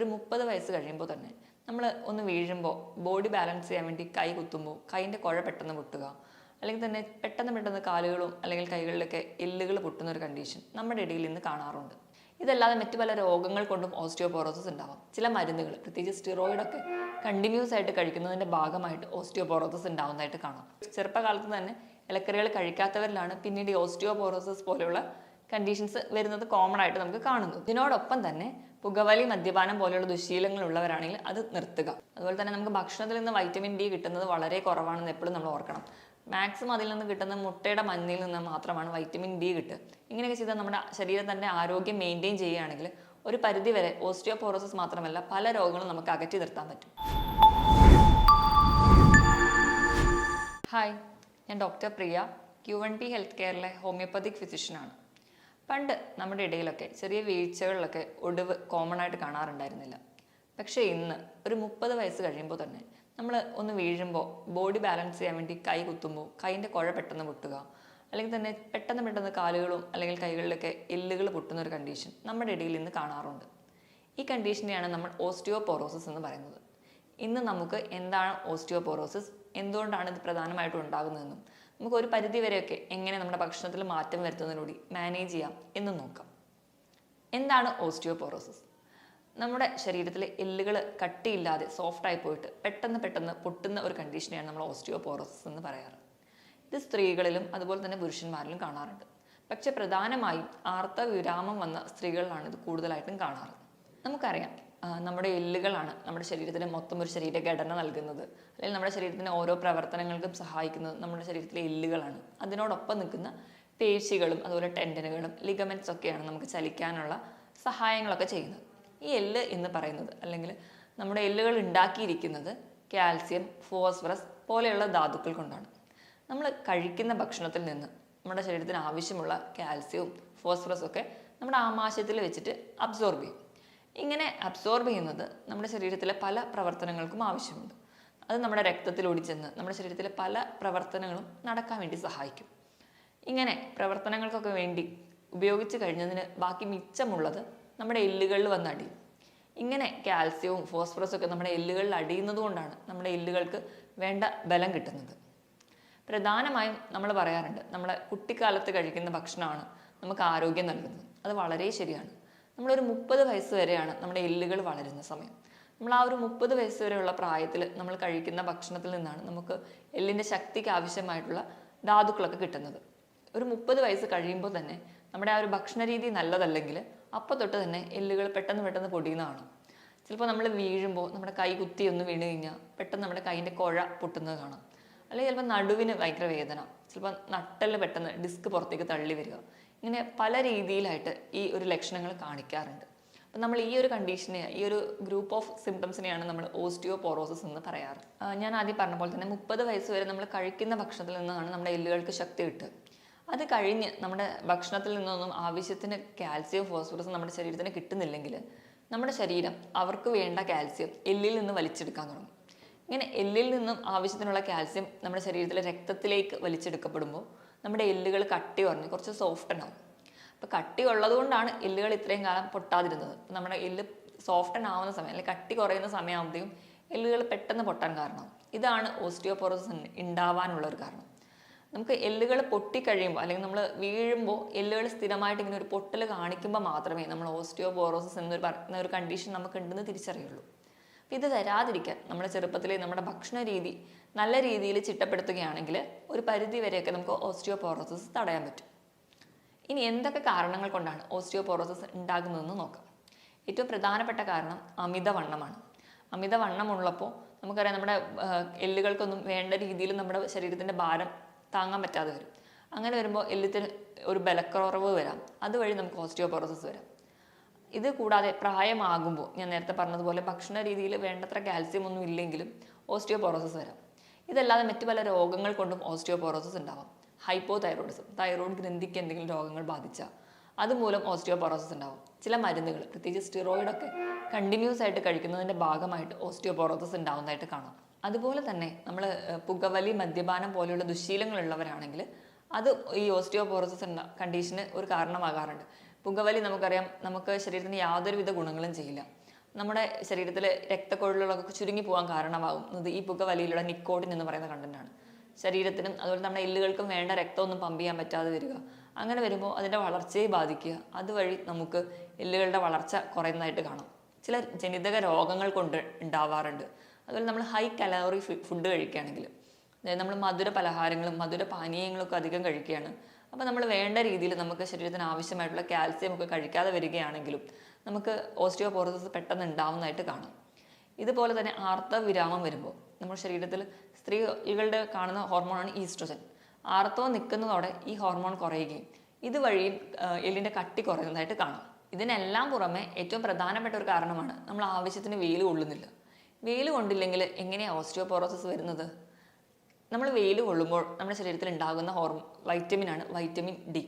ഒരു 30 വയസ്സ് കഴിയുമ്പോൾ തന്നെ നമ്മൾ ഒന്ന് വീഴുമ്പോൾ ബോഡി ബാലൻസ് ചെയ്യാൻ വേണ്ടി കൈ കുത്തുമ്പോൾ കൈയിൻ്റെ കുഴ പെട്ടെന്ന് പൊട്ടുക, അല്ലെങ്കിൽ തന്നെ പെട്ടെന്ന് കാലുകളും അല്ലെങ്കിൽ കൈകളിലൊക്കെ എല്ലുകൾ പൊട്ടുന്ന ഒരു കണ്ടീഷൻ നമ്മുടെ ഇടയിൽ ഇന്ന് കാണാറുണ്ട്. ഇതല്ലാതെ മറ്റു പല രോഗങ്ങൾ കൊണ്ടും ഓസ്റ്റിയോപോറോസിസ് ഉണ്ടാവാം. ചില മരുന്നുകൾ, പ്രത്യേകിച്ച് സ്റ്റിറോയിഡൊക്കെ കണ്ടിന്യൂസ് ആയിട്ട് കഴിക്കുന്നതിൻ്റെ ഭാഗമായിട്ട് ഓസ്റ്റിയോപോറോസിസ് ഉണ്ടാവുന്നതായിട്ട് കാണാം. ചെറുപ്പകാലത്ത് തന്നെ ഇലക്കറികൾ കഴിക്കാത്തവരിലാണ് പിന്നീട് ഈ ഓസ്റ്റിയോപോറോസിസ് പോലെയുള്ള കണ്ടീഷൻസ് വരുന്നത് കോമൺ ആയിട്ട് നമുക്ക് കാണുന്നത്. ഇതിനോടൊപ്പം തന്നെ പുകവലി, മദ്യപാനം പോലെയുള്ള ദുശീലങ്ങൾ ഉള്ളവരാണെങ്കിൽ അത് നിർത്തുക. അതുപോലെ തന്നെ നമുക്ക് ഭക്ഷണത്തിൽ നിന്ന് വൈറ്റമിൻ ഡി കിട്ടുന്നത് വളരെ കുറവാണെന്ന് എപ്പോഴും നമ്മൾ ഓർക്കണം. മാക്സിമം അതിൽ നിന്ന് കിട്ടുന്ന മുട്ടയുടെ മഞ്ഞയിൽ നിന്ന് മാത്രമാണ് വൈറ്റമിൻ ഡി കിട്ടുക. ഇങ്ങനെയൊക്കെ ചെയ്താൽ നമ്മുടെ ശരീരത്തിൻ്റെ ആരോഗ്യം മെയിൻറ്റെയിൻ ചെയ്യുകയാണെങ്കിൽ ഒരു പരിധിവരെ ഓസ്റ്റിയോപോറോസിസ് മാത്രമല്ല പല രോഗങ്ങളും നമുക്ക് അകറ്റി നിർത്താൻ പറ്റും. ഹായ്, ഞാൻ ഡോക്ടർ പ്രിയ, Q1P ഹെൽത്ത് കെയറിലെ ഹോമിയോപ്പതിക് ഫിസിഷ്യനാണ്. പണ്ട് നമ്മുടെ ഇടയിലൊക്കെ ചെറിയ വീഴ്ചകളിലൊക്കെ ഒടിവ് കോമൺ ആയിട്ട് കാണാറുണ്ടായിരുന്നില്ല. പക്ഷേ ഇന്ന് ഒരു 30 വയസ്സ് കഴിയുമ്പോൾ തന്നെ നമ്മൾ ഒന്ന് വീഴുമ്പോൾ ബോഡി ബാലൻസ് ചെയ്യാൻ വേണ്ടി കൈ കുത്തുമ്പോൾ കൈയിൻ്റെ കുഴ പെട്ടെന്ന് പൊട്ടുക, അല്ലെങ്കിൽ തന്നെ പെട്ടെന്ന് കാലുകളും അല്ലെങ്കിൽ കൈകളിലൊക്കെ എല്ലുകൾ പൊട്ടുന്ന ഒരു കണ്ടീഷൻ നമ്മുടെ ഇടയിൽ ഇന്ന് കാണാറുണ്ട്. ഈ കണ്ടീഷനെയാണ് നമ്മൾ ഓസ്റ്റിയോപോറോസിസ് എന്ന് പറയുന്നത്. ഇന്ന് നമുക്ക് എന്താണ് ഓസ്റ്റിയോപോറോസിസ്, എന്തുകൊണ്ടാണ് ഇത് പ്രധാനമായിട്ടും ഉണ്ടാകുന്നതെന്നും നമുക്ക് ഒരു പരിധി വരെയൊക്കെ എങ്ങനെ നമ്മുടെ ഭക്ഷണത്തിൽ മാറ്റം വരുത്തുന്നതിലൂടെ മാനേജ് ചെയ്യാം എന്നും നോക്കാം. എന്താണ് ഓസ്റ്റിയോപോറോസിസ്? നമ്മുടെ ശരീരത്തിലെ എല്ലുകൾ കട്ടിയില്ലാതെ സോഫ്റ്റായി പോയിട്ട് പെട്ടെന്ന് പൊട്ടുന്ന ഒരു കണ്ടീഷനെയാണ് നമ്മൾ ഓസ്റ്റിയോപോറോസിസ് എന്ന് പറയാറ്. ഇത് സ്ത്രീകളിലും അതുപോലെ തന്നെ പുരുഷന്മാരിലും കാണാറുണ്ട്. പക്ഷെ പ്രധാനമായും ആർത്തവവിരാമം വന്ന സ്ത്രീകളിലാണ് ഇത് കൂടുതലായിട്ടും കാണാറ്. നമുക്കറിയാം, നമ്മുടെ എല്ലുകളാണ് നമ്മുടെ ശരീരത്തിന് മൊത്തം ഒരു ശരീരഘടന നൽകുന്നത്, അല്ലെങ്കിൽ നമ്മുടെ ശരീരത്തിൻ്റെ ഓരോ പ്രവർത്തനങ്ങൾക്കും സഹായിക്കുന്നത് നമ്മുടെ ശരീരത്തിലെ എല്ലുകളാണ്. അതിനോടൊപ്പം നിൽക്കുന്ന പേശികളും അതുപോലെ ടെൻഡനുകളും ലിഗമെന്റ്സ് ഒക്കെയാണ് നമുക്ക് ചലിക്കാനുള്ള സഹായങ്ങളൊക്കെ ചെയ്യുന്നത്. ഈ എല്ല് എന്ന് പറയുന്നത്, അല്ലെങ്കിൽ നമ്മുടെ എല്ലുകൾ ഉണ്ടാക്കിയിരിക്കുന്നത് കാൽസ്യം, ഫോസ്ഫറസ് പോലെയുള്ള ധാതുക്കൾ കൊണ്ടാണ്. നമ്മൾ കഴിക്കുന്ന ഭക്ഷണത്തിൽ നിന്ന് നമ്മുടെ ശരീരത്തിന് ആവശ്യമുള്ള കാൽസ്യവും ഫോസ്ഫറസും ഒക്കെ നമ്മുടെ ആമാശയത്തിൽ വെച്ചിട്ട് അബ്സോർബ് ചെയ്യും. ഇങ്ങനെ അബ്സോർബ് ചെയ്യുന്നത് നമ്മുടെ ശരീരത്തിലെ പല പ്രവർത്തനങ്ങൾക്കും ആവശ്യമുണ്ട്. അത് നമ്മുടെ രക്തത്തിൽ ഓടിച്ചെന്ന് നമ്മുടെ ശരീരത്തിലെ പല പ്രവർത്തനങ്ങളും നടക്കാൻ വേണ്ടി സഹായിക്കും. ഇങ്ങനെ പ്രവർത്തനങ്ങൾക്കൊക്കെ വേണ്ടി ഉപയോഗിച്ച് കഴിഞ്ഞതിന് ബാക്കി മിച്ചമുള്ളത് നമ്മുടെ എല്ലുകളിൽ വന്ന് അടിയും. ഇങ്ങനെ കാൽസ്യവും ഫോസ്ഫറസും ഒക്കെ നമ്മുടെ എല്ലുകളിൽ അടിയുന്നത് കൊണ്ടാണ് നമ്മുടെ എല്ലുകൾക്ക് വേണ്ട ബലം കിട്ടുന്നത്. പ്രധാനമായും നമ്മൾ പറയാറുണ്ട്, നമ്മളെ കുട്ടിക്കാലത്ത് കഴിക്കുന്ന ഭക്ഷണമാണ് നമുക്ക് ആരോഗ്യം നൽകുന്നത്. അത് വളരെ ശരിയാണ്. നമ്മളൊരു 30 വയസ്സ് വരെയാണ് നമ്മുടെ എല്ലുകൾ വളരുന്ന സമയം. നമ്മൾ ആ ഒരു 30 വയസ്സ് വരെയുള്ള പ്രായത്തിൽ നമ്മൾ കഴിക്കുന്ന ഭക്ഷണത്തിൽ നിന്നാണ് നമുക്ക് എല്ലിൻ്റെ ശക്തിക്ക് ആവശ്യമായിട്ടുള്ള ധാതുക്കളൊക്കെ കിട്ടുന്നത്. ഒരു 30 വയസ്സ് കഴിയുമ്പോൾ തന്നെ നമ്മുടെ ആ ഒരു ഭക്ഷണ രീതി നല്ലതല്ലെങ്കിൽ അപ്പോൾ തൊട്ട് തന്നെ എല്ലുകൾ പെട്ടെന്ന് പൊടിയുന്നതാണ്. ചിലപ്പോൾ നമ്മൾ വീഴുമ്പോൾ നമ്മുടെ കൈ കുത്തി ഒന്ന് വീണ് കഴിഞ്ഞാൽ പെട്ടെന്ന് നമ്മുടെ കൈയിൻ്റെ കുഴ പൊട്ടുന്നത് കാണാം. അല്ലെങ്കിൽ ചിലപ്പോൾ നടുവിന് ഭയങ്കര വേദന, ചിലപ്പോൾ നട്ടല് പെട്ടെന്ന് ഡിസ്ക് പുറത്തേക്ക് തള്ളി വരിക. ഇങ്ങനെ പല രീതിയിലായിട്ട് ഈ ഒരു ലക്ഷണങ്ങൾ കാണിക്കാറുണ്ട്. അപ്പം നമ്മൾ ഈ ഒരു കണ്ടീഷനെ, ഈ ഒരു ഗ്രൂപ്പ് ഓഫ് സിംറ്റംസിനെയാണ് നമ്മൾ ഓസ്റ്റിയോപോറോസിസ് എന്ന് പറയാറ്. ഞാൻ ആദ്യം പറഞ്ഞ പോലെ തന്നെ 30 വയസ്സ് വരെ നമ്മൾ കഴിക്കുന്ന ഭക്ഷണത്തിൽ നിന്നാണ് നമ്മുടെ എല്ലുകൾക്ക് ശക്തി കിട്ടുക. അത് കഴിഞ്ഞ് നമ്മുടെ ഭക്ഷണത്തിൽ നിന്നൊന്നും ആവശ്യത്തിന് കാൽസ്യം, ഫോസ്ഫറസും നമ്മുടെ ശരീരത്തിന് കിട്ടുന്നില്ലെങ്കിൽ നമ്മുടെ ശരീരം അവർക്ക് വേണ്ട കാൽസ്യം എല്ലിൽ നിന്ന് വലിച്ചെടുക്കാൻ തുടങ്ങും. ഇങ്ങനെ എല്ലിൽ നിന്നും ആവശ്യത്തിനുള്ള കാൽസ്യം നമ്മുടെ ശരീരത്തിലെ രക്തത്തിലേക്ക് വലിച്ചെടുക്കപ്പെടുമ്പോൾ നമ്മുടെ എല്ലുകൾ കട്ടി കുറഞ്ഞ് കുറച്ച് സോഫ്റ്റൻ ആവും. അപ്പോൾ കട്ടി ഉള്ളത് കൊണ്ടാണ് എല്ലുകൾ ഇത്രയും കാലം പൊട്ടാതിരുന്നത്. അപ്പോൾ നമ്മുടെ എല്ല് സോഫ്റ്റൻ ആവുന്ന സമയം, അല്ലെങ്കിൽ കട്ടി കുറയുന്ന സമയമാകുമ്പോഴത്തേക്കും എല്ലുകൾ പെട്ടെന്ന് പൊട്ടാൻ കാരണം. ഇതാണ് ഓസ്റ്റിയോപോറോസിസ് ഉണ്ടാവാനുള്ള ഒരു കാരണം. നമുക്ക് എല്ലുകൾ പൊട്ടിക്കഴിയുമ്പോൾ, അല്ലെങ്കിൽ നമ്മൾ വീഴുമ്പോൾ എല്ലുകൾ സ്ഥിരമായിട്ട് ഇങ്ങനെ ഒരു പൊട്ടൽ കാണിക്കുമ്പോൾ മാത്രമേ നമ്മൾ ഓസ്റ്റിയോപോറോസിസ് എന്നൊരു കണ്ടീഷൻ നമുക്ക് ഉണ്ടെന്ന് തിരിച്ചറിയുള്ളൂ. അപ്പോൾ ഇത് വരാതിരിക്കാൻ നമ്മുടെ ചെറുപ്പത്തിലെ നമ്മുടെ ഭക്ഷണ രീതി നല്ല രീതിയിൽ ചിട്ടപ്പെടുത്തുകയാണെങ്കിൽ ഒരു പരിധി വരെയൊക്കെ നമുക്ക് ഓസ്റ്റിയോപോറോസിസ് തടയാൻ പറ്റും. ഇനി എന്തൊക്കെ കാരണങ്ങൾ കൊണ്ടാണ് ഓസ്റ്റിയോപോറോസിസ് ഉണ്ടാകുന്നതെന്ന് നോക്കാം. ഏറ്റവും പ്രധാനപ്പെട്ട കാരണം അമിതവണ്ണമാണ്. അമിതവണ്ണമുള്ളപ്പോൾ നമുക്കറിയാം, നമ്മുടെ എല്ലുകൾക്കൊന്നും വേണ്ട രീതിയിൽ നമ്മുടെ ശരീരത്തിൻ്റെ ഭാരം താങ്ങാൻ പറ്റാതെ വരും. അങ്ങനെ വരുമ്പോൾ എല്ലിന് ഒരു ബലക്കുറവ് വരാം. അതുവഴി നമുക്ക് ഓസ്റ്റിയോപോറോസിസ് വരാം. ഇത് കൂടാതെ പ്രായമാകുമ്പോൾ ഞാൻ നേരത്തെ പറഞ്ഞതുപോലെ ഭക്ഷണ രീതിയിൽ വേണ്ടത്ര കാൽസ്യം ഒന്നും ഇല്ലെങ്കിലും ഓസ്റ്റിയോപോറോസിസ് വരാം. ഇതല്ലാതെ മറ്റു പല രോഗങ്ങൾ കൊണ്ടും ഓസ്റ്റിയോപോറോസിസ് ഉണ്ടാവാം. ഹൈപ്പോതൈറോയിഡിസം, തൈറോയ്ഡ് ഗ്രന്ഥിക്ക് എന്തെങ്കിലും രോഗങ്ങൾ ബാധിച്ചാൽ അതുമൂലം ഓസ്റ്റിയോപോറോസിസ് ഉണ്ടാവും. ചില മരുന്നുകൾ, പ്രത്യേകിച്ച് സ്റ്റിറോയിഡൊക്കെ കണ്ടിന്യൂസ് ആയിട്ട് കഴിക്കുന്നതിൻ്റെ ഭാഗമായിട്ട് ഓസ്റ്റിയോപോറോസിസ് ഉണ്ടാവുന്നതായിട്ട് കാണാം. അതുപോലെ തന്നെ നമ്മൾ പുകവലി, മദ്യപാനം പോലെയുള്ള ദുശീലങ്ങളുള്ളവരാണെങ്കിൽ അത് ഈ ഓസ്റ്റിയോപോറോസിസ് കണ്ടീഷന് ഒരു കാരണമാകാറുണ്ട്. പുകവലി നമുക്കറിയാം, നമുക്ക് ശരീരത്തിന് യാതൊരുവിധ ഗുണങ്ങളും ചെയ്യില്ല. നമ്മുടെ ശരീരത്തിലെ രക്തക്കൊഴലുകളൊക്കെ ചുരുങ്ങി പോകാൻ കാരണമാകുന്നത് ഈ പുകവലിയിലുള്ള നിക്കോട്ടിൻ എന്ന് പറയുന്ന കണ്ടന്റാണ്. ശരീരത്തിനും അതുപോലെ നമ്മുടെ എല്ലുകൾക്കും വേണ്ട രക്തമൊന്നും പമ്പ് ചെയ്യാൻ പറ്റാതെ വരിക. അങ്ങനെ വരുമ്പോൾ അതിൻ്റെ വളർച്ചയെ ബാധിക്കുക. അതുവഴി നമുക്ക് എല്ലുകളുടെ വളർച്ച കുറയുന്നതായിട്ട് കാണാം. ചില ജനിതക രോഗങ്ങൾ കൊണ്ട് ഉണ്ടാവാറുണ്ട്. അതുപോലെ നമ്മൾ ഹൈ കലോറി ഫുഡ് കഴിക്കുകയാണെങ്കിൽ, അതായത് നമ്മൾ മധുര പലഹാരങ്ങളും മധുര പാനീയങ്ങളൊക്കെ അധികം കഴിക്കുകയാണ്. അപ്പോൾ നമ്മൾ വേണ്ട രീതിയിൽ നമുക്ക് ശരീരത്തിന് ആവശ്യമായിട്ടുള്ള കാൽസ്യം ഒക്കെ കഴിക്കാതെ വരികയാണെങ്കിലും നമുക്ക് ഓസ്റ്റിയോപോറോസിസ് പെട്ടെന്ന് ഉണ്ടാവുന്നതായിട്ട് കാണാം. ഇതുപോലെ തന്നെ ആർത്തവവിരാമം വരുമ്പോൾ നമ്മുടെ ശരീരത്തിൽ സ്ത്രീകളുടെ കാണുന്ന ഹോർമോണാണ് ഈസ്ട്രോജൻ. ആർത്തവം നിൽക്കുന്നതോടെ ഈ ഹോർമോൺ കുറയുകയും ഇതുവഴിയും എല്ലിൻ്റെ കട്ടി കുറയുന്നതായിട്ട് കാണാം. ഇതിനെല്ലാം പുറമെ ഏറ്റവും പ്രധാനപ്പെട്ട ഒരു കാരണമാണ് നമ്മൾ ആവശ്യത്തിന് വെയിൽ കൊള്ളുന്നില്ല. വെയിൽ കൊണ്ടില്ലെങ്കിൽ എങ്ങനെയാണ് ഓസ്റ്റിയോപോറോസിസ് വരുന്നത്? നമ്മൾ വെയിൽ കൊള്ളുമ്പോൾ നമ്മുടെ ശരീരത്തിൽ ഉണ്ടാകുന്ന വൈറ്റമിനാണ് വൈറ്റമിൻ ഡി.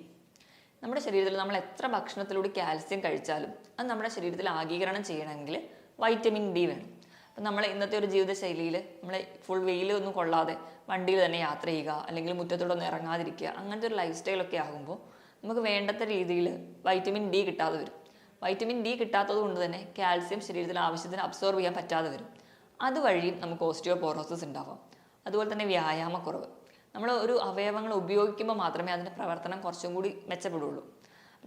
നമ്മുടെ ശരീരത്തിൽ നമ്മൾ എത്ര ഭക്ഷണത്തിലൂടെ കാൽസ്യം കഴിച്ചാലും അത് നമ്മുടെ ശരീരത്തിൽ ആഗീകരണം ചെയ്യണമെങ്കിൽ വൈറ്റമിൻ ഡി വേണം. അപ്പം നമ്മൾ ഇന്നത്തെ ഒരു ജീവിതശൈലിയിൽ നമ്മൾ ഫുൾ വെയിലൊന്നും കൊള്ളാതെ വണ്ടിയിൽ തന്നെ യാത്ര ചെയ്യുക, അല്ലെങ്കിൽ മുറ്റത്തൂടെ ഒന്നും ഇറങ്ങാതിരിക്കുക, അങ്ങനത്തെ ഒരു ലൈഫ് സ്റ്റൈലൊക്കെ ആകുമ്പോൾ നമുക്ക് വേണ്ടത്ര രീതിയിൽ വൈറ്റമിൻ ഡി കിട്ടാതെ വരും. വൈറ്റമിൻ ഡി കിട്ടാത്തത് കൊണ്ട് തന്നെ കാൽസ്യം ശരീരത്തിൽ ആവശ്യത്തിന് അബ്സോർബ് ചെയ്യാൻ പറ്റാതെ വരും. അതുവഴിയും നമുക്ക് ഓസ്റ്റിയോപോറോസിസ് ഉണ്ടാവാം. അതുപോലെ തന്നെ വ്യായാമക്കുറവ്. നമ്മൾ ഒരു അവയവങ്ങൾ ഉപയോഗിക്കുമ്പോൾ മാത്രമേ അതിൻ്റെ പ്രവർത്തനം കുറച്ചും കൂടി മെച്ചപ്പെടുള്ളൂ.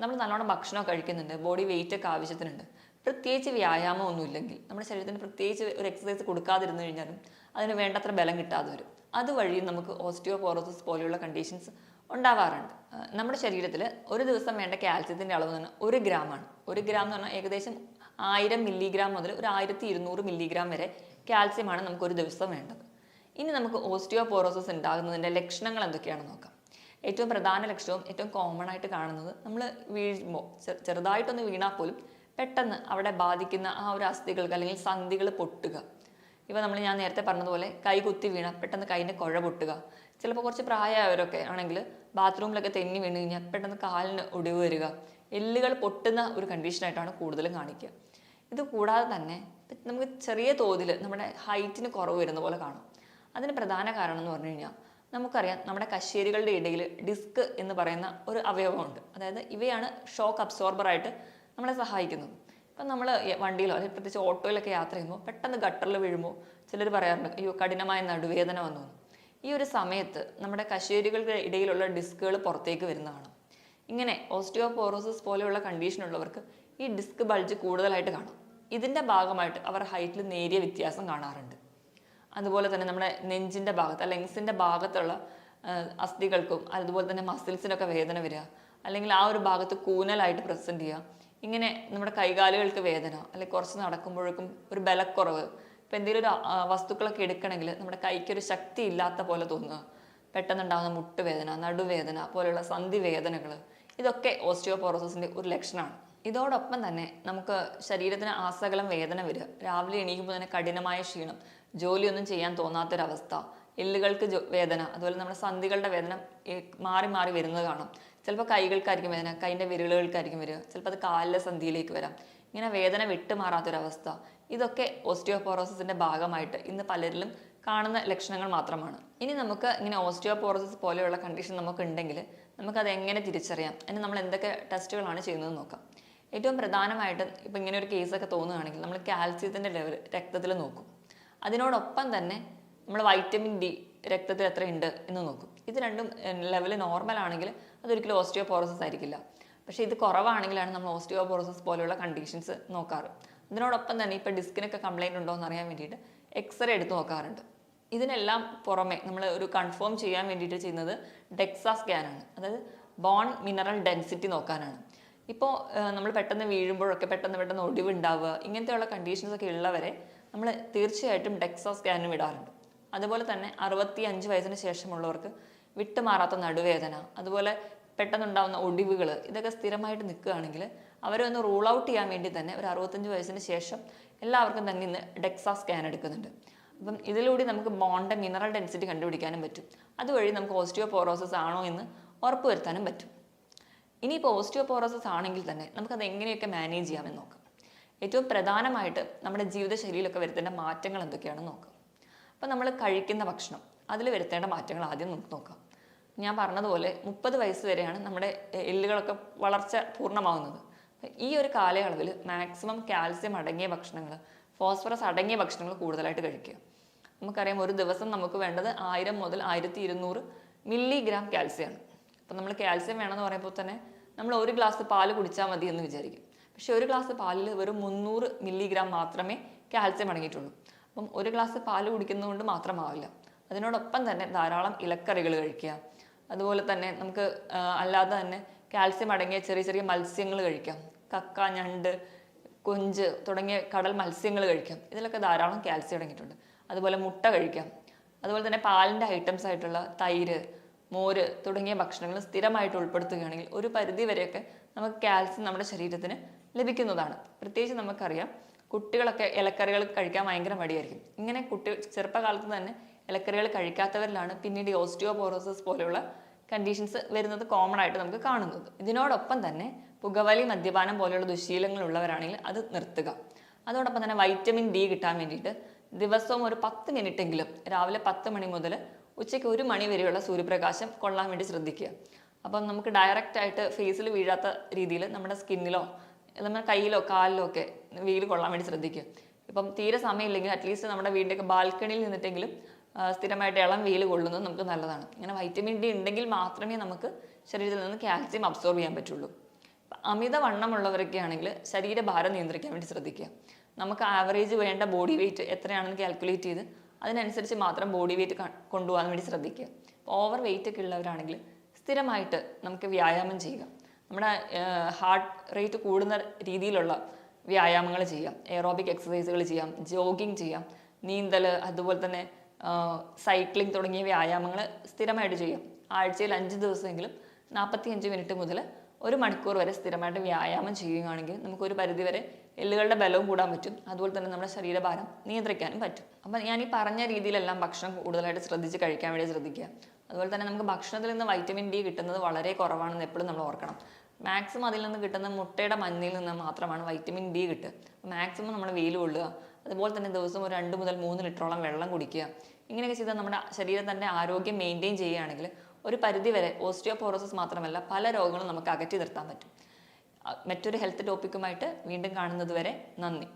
നമ്മൾ നല്ലോണം ഭക്ഷണം കഴിക്കുന്നുണ്ട്, ബോഡി വെയിറ്റ് ഒക്കെ ആവശ്യത്തിനുണ്ട്, പ്രത്യേകിച്ച് വ്യായാമം ഒന്നും ഇല്ലെങ്കിൽ നമ്മുടെ ശരീരത്തിന് പ്രത്യേകിച്ച് ഒരു എക്സസൈസ് കൊടുക്കാതിരുന്നു കഴിഞ്ഞാലും അതിന് വേണ്ടത്ര ബലം കിട്ടാതെ വരും. അതുവഴി നമുക്ക് ഓസ്റ്റിയോപോറോസിസ് പോലെയുള്ള കണ്ടീഷൻസ് ഉണ്ടാവാറുണ്ട്. നമ്മുടെ ശരീരത്തിൽ ഒരു ദിവസം വേണ്ട കാൽസ്യത്തിൻ്റെ അളവ് എന്ന് പറഞ്ഞാൽ 1 ഗ്രാമാണ്. 1 ഗ്രാം എന്ന് പറഞ്ഞാൽ ഏകദേശം 1000 മില്ലിഗ്രാം മുതൽ ഒരു 1200 മില്ലിഗ്രാം വരെ കാൽസ്യമാണ് നമുക്ക് ഒരു ദിവസം വേണ്ടത്. ഇനി നമുക്ക് ഓസ്റ്റിയോപോറോസിസ് ഉണ്ടാകുന്നതിൻ്റെ ലക്ഷണങ്ങൾ എന്തൊക്കെയാണെന്ന് നോക്കാം. ഏറ്റവും പ്രധാന ലക്ഷണവും ഏറ്റവും കോമൺ ആയിട്ട് കാണുന്നത്, നമ്മൾ വീഴുമ്പോൾ ചെറുതായിട്ടൊന്ന് വീണാൽ പോലും പെട്ടെന്ന് അവിടെ ബാധിക്കുന്ന ആ ഒരു അസ്ഥികൾക്ക് അല്ലെങ്കിൽ സന്ധികൾ പൊട്ടുക. ഞാൻ നേരത്തെ പറഞ്ഞതുപോലെ കൈ കുത്തി വീണാൽ പെട്ടെന്ന് കൈയിൻ്റെ കുഴ പൊട്ടുക. ചിലപ്പോൾ കുറച്ച് പ്രായമായവരൊക്കെ ആണെങ്കിൽ ബാത്റൂമിലൊക്കെ തെന്നി വീണ് കഴിഞ്ഞാൽ പെട്ടെന്ന് കാലിന് ഒടിവ് വരിക, എല്ലുകൾ പൊട്ടുന്ന ഒരു കണ്ടീഷനായിട്ടാണ് കൂടുതലും കാണിക്കുക. ഇത് കൂടാതെ തന്നെ നമുക്ക് ചെറിയ തോതിൽ നമ്മുടെ ഹൈറ്റിന് കുറവ് വരുന്ന പോലെ കാണും. അതിന് പ്രധാന കാരണം എന്ന് പറഞ്ഞു കഴിഞ്ഞാൽ നമുക്കറിയാം, നമ്മുടെ കശേരുകളുടെ ഇടയിൽ ഡിസ്ക് എന്ന് പറയുന്ന ഒരു അവയവമുണ്ട്. അതായത് ഇവയാണ് ഷോക്ക് അബ്സോർബറായിട്ട് നമ്മളെ സഹായിക്കുന്നത്. ഇപ്പം നമ്മൾ വണ്ടിയിലോ അല്ലെങ്കിൽ പ്രത്യേകിച്ച് ഓട്ടോയിലൊക്കെ യാത്ര ചെയ്യുമ്പോൾ പെട്ടെന്ന് ഗട്ടറിൽ വീഴുമ്പോൾ ചിലർ പറയാറുണ്ട്, അയ്യോ കഠിനമായ നടുവേദന വന്നു. ഈ ഒരു സമയത്ത് നമ്മുടെ കശേരുകളുടെ ഇടയിലുള്ള ഡിസ്കുകൾ പുറത്തേക്ക് വരുന്നതാണ്. ഇങ്ങനെ ഓസ്റ്റിയോപോറോസിസ് പോലെയുള്ള കണ്ടീഷനുള്ളവർക്ക് ഈ ഡിസ്ക് ബൾജ് കൂടുതലായിട്ട് കാണാം. ഇതിൻ്റെ ഭാഗമായിട്ട് അവർ ഹൈറ്റിൽ നേരിയ വ്യത്യാസം കാണാറുണ്ട്. അതുപോലെ തന്നെ നമ്മുടെ നെഞ്ചിൻ്റെ ഭാഗത്ത് ലെങ്സിൻ്റെ ഭാഗത്തുള്ള അസ്ഥികൾക്കും അതുപോലെ തന്നെ മസിൽസിനൊക്കെ വേദന വരിക, അല്ലെങ്കിൽ ആ ഒരു ഭാഗത്ത് കൂനലായിട്ട് പ്രസൻറ്റ് ചെയ്യുക. ഇങ്ങനെ നമ്മുടെ കൈകാലുകൾക്ക് വേദന, അല്ലെങ്കിൽ കുറച്ച് നടക്കുമ്പോഴേക്കും ഒരു ബലക്കുറവ്, ഇപ്പം എന്തെങ്കിലും ഒരു വസ്തുക്കളൊക്കെ എടുക്കണമെങ്കിൽ നമ്മുടെ കൈക്കൊരു ശക്തി ഇല്ലാത്ത പോലെ തോന്നുക, പെട്ടെന്നുണ്ടാകുന്ന മുട്ടുവേദന, നടുവേദന പോലെയുള്ള സന്ധി വേദനകൾ, ഇതൊക്കെ ഓസ്റ്റിയോപോറോസിസിൻ്റെ ഒരു ലക്ഷണമാണ്. ഇതോടൊപ്പം തന്നെ നമുക്ക് ശരീരത്തിന് ആസകലം വേദന വരിക, രാവിലെ എണീക്കുമ്പോൾ തന്നെ കഠിനമായ ക്ഷീണം, ജോലിയൊന്നും ചെയ്യാൻ തോന്നാത്തൊരവസ്ഥ, എല്ലുകൾക്ക് വേദന, അതുപോലെ നമ്മുടെ സന്ധികളുടെ വേദന മാറി മാറി വരുന്നത് കാണാം. ചിലപ്പോൾ കൈകൾക്കായിരിക്കും വേദന, കൈൻ്റെ വിരലുകൾക്കായിരിക്കും വരിക, ചിലപ്പോൾ അത് കാലിലെ സന്ധിയിലേക്ക് വരാം. ഇങ്ങനെ വേദന വിട്ടുമാറാത്തൊരവസ്ഥ, ഇതൊക്കെ ഓസ്റ്റിയോപോറോസിസിൻ്റെ ഭാഗമായിട്ട് ഇന്ന് പലരിലും കാണുന്ന ലക്ഷണങ്ങൾ മാത്രമാണ്. ഇനി നമുക്ക് ഇങ്ങനെ ഓസ്റ്റിയോപോറോസിസ് പോലെയുള്ള കണ്ടീഷൻ നമുക്ക് ഉണ്ടെങ്കിൽ നമുക്കത് എങ്ങനെ തിരിച്ചറിയാം, അതിന് നമ്മൾ എന്തൊക്കെ ടെസ്റ്റുകളാണ് ചെയ്യുന്നതെന്ന് നോക്കാം. ഏറ്റവും പ്രധാനമായിട്ട് ഇപ്പം ഇങ്ങനെ ഒരു കേസൊക്കെ തോന്നുകയാണെങ്കിൽ നമ്മൾ കാൽസ്യത്തിൻ്റെ ലെവൽ രക്തത്തിൽ നോക്കും. അതിനോടൊപ്പം തന്നെ നമ്മൾ വൈറ്റമിൻ ഡി രക്തത്തിൽ എത്രയുണ്ട് എന്ന് നോക്കും. ഇത് രണ്ടും ലെവൽ നോർമൽ ആണെങ്കിൽ അതൊരിക്കലും ഓസ്റ്റിയോപോറോസിസ് ആയിരിക്കില്ല. പക്ഷേ ഇത് കുറവാണെങ്കിലാണ് നമ്മൾ ഓസ്റ്റിയോപോറോസിസ് പോലെയുള്ള കണ്ടീഷൻസ് നോക്കാറ്. ഇതിനോടൊപ്പം തന്നെ ഇപ്പോൾ ഡിസ്കിനൊക്കെ കംപ്ലൈൻറ്റ് ഉണ്ടോ എന്ന് അറിയാൻ വേണ്ടിയിട്ട് എക്സ്റേ എടുത്ത് നോക്കാറുണ്ട്. ഇതിനെല്ലാം പുറമെ നമ്മൾ ഒരു കൺഫേം ചെയ്യാൻ വേണ്ടിയിട്ട് ചെയ്യുന്നത് ഡെക്സാ സ്കാനാണ്. അതായത് ബോൺ മിനറൽ ഡെൻസിറ്റി നോക്കാനാണ്. ഇപ്പോൾ നമ്മൾ പെട്ടെന്ന് വീഴുമ്പോഴൊക്കെ പെട്ടെന്ന് ഒടിവുണ്ടാവുക, ഇങ്ങനത്തെയുള്ള കണ്ടീഷൻസ് ഒക്കെ ഉള്ളവരെ നമ്മൾ തീർച്ചയായിട്ടും ഡെക്സാ സ്കാനും ഇടാറുണ്ട്. അതുപോലെ തന്നെ 65 വയസ്സിന് ശേഷമുള്ളവർക്ക് വിട്ടുമാറാത്ത നടുവേദന, അതുപോലെ പെട്ടെന്നുണ്ടാകുന്ന ഒടിവുകൾ, ഇതൊക്കെ സ്ഥിരമായിട്ട് നിൽക്കുകയാണെങ്കിൽ അവരെ ഒന്ന് റൂൾ ഔട്ട് ചെയ്യാൻ വേണ്ടി തന്നെ ഒരു 65 വയസ്സിന് ശേഷം എല്ലാവർക്കും തന്നെ ഇന്ന് ഡെക്സാ സ്കാൻ എടുക്കുന്നുണ്ട്. അപ്പം ഇതിലൂടെ നമുക്ക് ബോണിൻ്റെ മിനറൽ ഡെൻസിറ്റി കണ്ടുപിടിക്കാനും പറ്റും. അതുവഴി നമുക്ക് ഓസ്റ്റിയോപോറോസിസ് ആണോ എന്ന് ഉറപ്പുവരുത്താനും പറ്റും. ഇനിയിപ്പോൾ ഓസ്റ്റിയോപോറോസിസ് ആണെങ്കിൽ തന്നെ നമുക്കത് എങ്ങനെയൊക്കെ മാനേജ് ചെയ്യാമെന്ന് നോക്കാം. ഏറ്റവും പ്രധാനമായിട്ട് നമ്മുടെ ജീവിതശൈലിയിലൊക്കെ വരുത്തേണ്ട മാറ്റങ്ങൾ എന്തൊക്കെയാണെന്ന് നോക്കാം. അപ്പോൾ നമ്മൾ കഴിക്കുന്ന ഭക്ഷണം, അതിൽ വരുത്തേണ്ട മാറ്റങ്ങൾ ആദ്യം നമുക്ക് നോക്കാം. ഞാൻ പറഞ്ഞതുപോലെ 30 വയസ്സ് വരെയാണ് നമ്മുടെ എല്ലുകളൊക്കെ വളർച്ച പൂർണ്ണമാകുന്നത്. ഈ ഒരു കാലയളവിൽ മാക്സിമം കാൽസ്യം അടങ്ങിയ ഭക്ഷണങ്ങൾ, ഫോസ്ഫറസ് അടങ്ങിയ ഭക്ഷണങ്ങൾ കൂടുതലായിട്ട് കഴിക്കുക. നമുക്കറിയാം ഒരു ദിവസം നമുക്ക് വേണ്ടത് 1000 മുതൽ 1200 മില്ലിഗ്രാം കാൽസ്യമാണ്. അപ്പം നമ്മൾ കാൽസ്യം വേണമെന്ന് പറയുമ്പോൾ തന്നെ നമ്മൾ ഒരു ഗ്ലാസ് പാല് കുടിച്ചാൽ മതി എന്ന് വിചാരിക്കും. പക്ഷെ ഒരു ഗ്ലാസ് പാലിൽ വെറും 300 മില്ലിഗ്രാം മാത്രമേ കാൽസ്യം അടങ്ങിയിട്ടുള്ളൂ. അപ്പം ഒരു ഗ്ലാസ് പാല് കുടിക്കുന്നതുകൊണ്ട് മാത്രമാവില്ല. അതിനോടൊപ്പം തന്നെ ധാരാളം ഇലക്കറികൾ കഴിക്കുക. അതുപോലെ തന്നെ നമുക്ക് അല്ലാതെ തന്നെ കാൽസ്യം അടങ്ങിയ ചെറിയ ചെറിയ മത്സ്യങ്ങൾ കഴിക്കാം. കക്ക, ഞണ്ട്, കൊഞ്ച് തുടങ്ങിയ കടൽ മത്സ്യങ്ങൾ കഴിക്കാം. ഇതിലൊക്കെ ധാരാളം കാൽസ്യം അടങ്ങിയിട്ടുണ്ട്. അതുപോലെ മുട്ട കഴിക്കാം. അതുപോലെ തന്നെ പാലിൻ്റെ ഐറ്റംസ് ആയിട്ടുള്ള തൈര്, മോര് തുടങ്ങിയ ഭക്ഷണങ്ങൾ സ്ഥിരമായിട്ട് ഉൾപ്പെടുത്തുകയാണെങ്കിൽ ഒരു പരിധി വരെയൊക്കെ നമുക്ക് കാൽസ്യം നമ്മുടെ ശരീരത്തിന് ലഭിക്കുന്നതാണ്. പ്രത്യേകിച്ച് നമുക്കറിയാം കുട്ടികളൊക്കെ ഇലക്കറികൾ കഴിക്കാൻ ഭയങ്കര മടിയായിരിക്കും. ഇങ്ങനെ ചെറുപ്പകാലത്ത് തന്നെ ഇലക്കറികൾ കഴിക്കാത്തവരിലാണ് പിന്നീട് ഓസ്റ്റിയോപോറോസിസ് പോലെയുള്ള കണ്ടീഷൻസ് വരുന്നത് കോമൺ ആയിട്ട് നമുക്ക് കാണുന്നത്. ഇതിനോടൊപ്പം തന്നെ പുകവലി, മദ്യപാനം പോലെയുള്ള ദുശീലങ്ങൾ ഉള്ളവരാണെങ്കിൽ അത് നിർത്തുക. അതോടൊപ്പം തന്നെ വൈറ്റമിൻ ഡി കിട്ടാൻ വേണ്ടിയിട്ട് ദിവസവും ഒരു 10 മിനിറ്റെങ്കിലും രാവിലെ 10 മണി മുതൽ ഉച്ചയ്ക്ക് 1 മണി വരെയുള്ള സൂര്യപ്രകാശം കൊള്ളാൻ വേണ്ടി ശ്രദ്ധിക്കുക. അപ്പം നമുക്ക് ഡയറക്റ്റ് ആയിട്ട് ഫേസിൽ വീഴാത്ത രീതിയിൽ നമ്മുടെ സ്കിന്നിലോ നമ്മുടെ കയ്യിലോ കാലിലോ ഒക്കെ വെയിൽ കൊള്ളാൻ വേണ്ടി ശ്രദ്ധിക്കുക. ഇപ്പം തീരെ സമയമില്ലെങ്കിൽ അറ്റ്ലീസ്റ്റ് നമ്മുടെ വീടിൻ്റെയൊക്കെ ബാൽക്കണിയിൽ നിന്നിട്ടെങ്കിലും സ്ഥിരമായിട്ട് ഇളം വെയിൽ കൊള്ളുന്നത് നമുക്ക് നല്ലതാണ്. ഇങ്ങനെ വൈറ്റമിൻ ഡി ഉണ്ടെങ്കിൽ മാത്രമേ നമുക്ക് ശരീരത്തിൽ നിന്ന് കാൽസ്യം അബ്സോർബ് ചെയ്യാൻ പറ്റുള്ളൂ. അമിത വണ്ണമുള്ളവരൊക്കെ ആണെങ്കിൽ ശരീരഭാരം നിയന്ത്രിക്കാൻ വേണ്ടി ശ്രദ്ധിക്കുക. നമുക്ക് ആവറേജ് വേണ്ട ബോഡി വെയിറ്റ് എത്രയാണെന്ന് കാൽക്കുലേറ്റ് ചെയ്ത് അതിനനുസരിച്ച് മാത്രം ബോഡി വെയിറ്റ് കൊണ്ടുപോകാൻ വേണ്ടി ശ്രദ്ധിക്കുക. ഓവർ വെയിറ്റ് ഒക്കെ ഉള്ളവരാണെങ്കിൽ സ്ഥിരമായിട്ട് നമുക്ക് വ്യായാമം ചെയ്യുക. നമ്മുടെ ഹാർട്ട് റേറ്റ് കൂടുന്ന രീതിയിലുള്ള വ്യായാമങ്ങൾ ചെയ്യാം. എയറോബിക് എക്സസൈസുകൾ ചെയ്യാം, ജോഗിങ് ചെയ്യാം, നീന്തൽ, അതുപോലെ തന്നെ സൈക്ലിംഗ് തുടങ്ങിയ വ്യായാമങ്ങൾ സ്ഥിരമായിട്ട് ചെയ്യാം. ആഴ്ചയിൽ 5 ദിവസമെങ്കിലും 45 മിനിറ്റ് മുതൽ 1 മണിക്കൂർ വരെ സ്ഥിരമായിട്ട് വ്യായാമം ചെയ്യുകയാണെങ്കിൽ നമുക്കൊരു പരിധിവരെ എല്ലുകളുടെ ബലവും കൂടാൻ പറ്റും. അതുപോലെ തന്നെ നമ്മുടെ ശരീരഭാരം നിയന്ത്രിക്കാനും പറ്റും. അപ്പം ഞാൻ ഈ പറഞ്ഞ രീതിയിലെല്ലാം ഭക്ഷണം കൂടുതലായിട്ട് ശ്രദ്ധിച്ച് കഴിക്കാൻ വേണ്ടി ശ്രദ്ധിക്കുക. അതുപോലെ തന്നെ നമുക്ക് ഭക്ഷണത്തിൽ നിന്ന് വൈറ്റമിൻ ഡി കിട്ടുന്നത് വളരെ കുറവാണെന്ന് എപ്പോഴും നമ്മൾ ഓർക്കണം. മാക്സിമം അതിൽ നിന്ന് കിട്ടുന്ന മുട്ടയുടെ മഞ്ഞയിൽ നിന്ന് മാത്രമാണ് വൈറ്റമിൻ ഡി കിട്ടുക. മാക്സിമം നമ്മൾ വെയിൽ കൊള്ളുക. അതുപോലെ തന്നെ ദിവസം ഒരു 2 മുതൽ 3 ലിറ്ററോളം വെള്ളം കുടിക്കുക. ഇങ്ങനെയൊക്കെ ചെയ്താൽ നമ്മുടെ ശരീരത്തിൻ്റെ ആരോഗ്യം മെയിൻറ്റെയിൻ ചെയ്യുകയാണെങ്കിൽ ഒരു പരിധി വരെ ഓസ്റ്റിയോപോറോസിസ് മാത്രമല്ല പല രോഗങ്ങളും നമുക്ക് അകറ്റി നിർത്താൻ പറ്റും. മറ്റൊരു ഹെൽത്ത് ടോപ്പിക്കുമായിട്ട് വീണ്ടും കാണുന്നത് വരെ നന്ദി.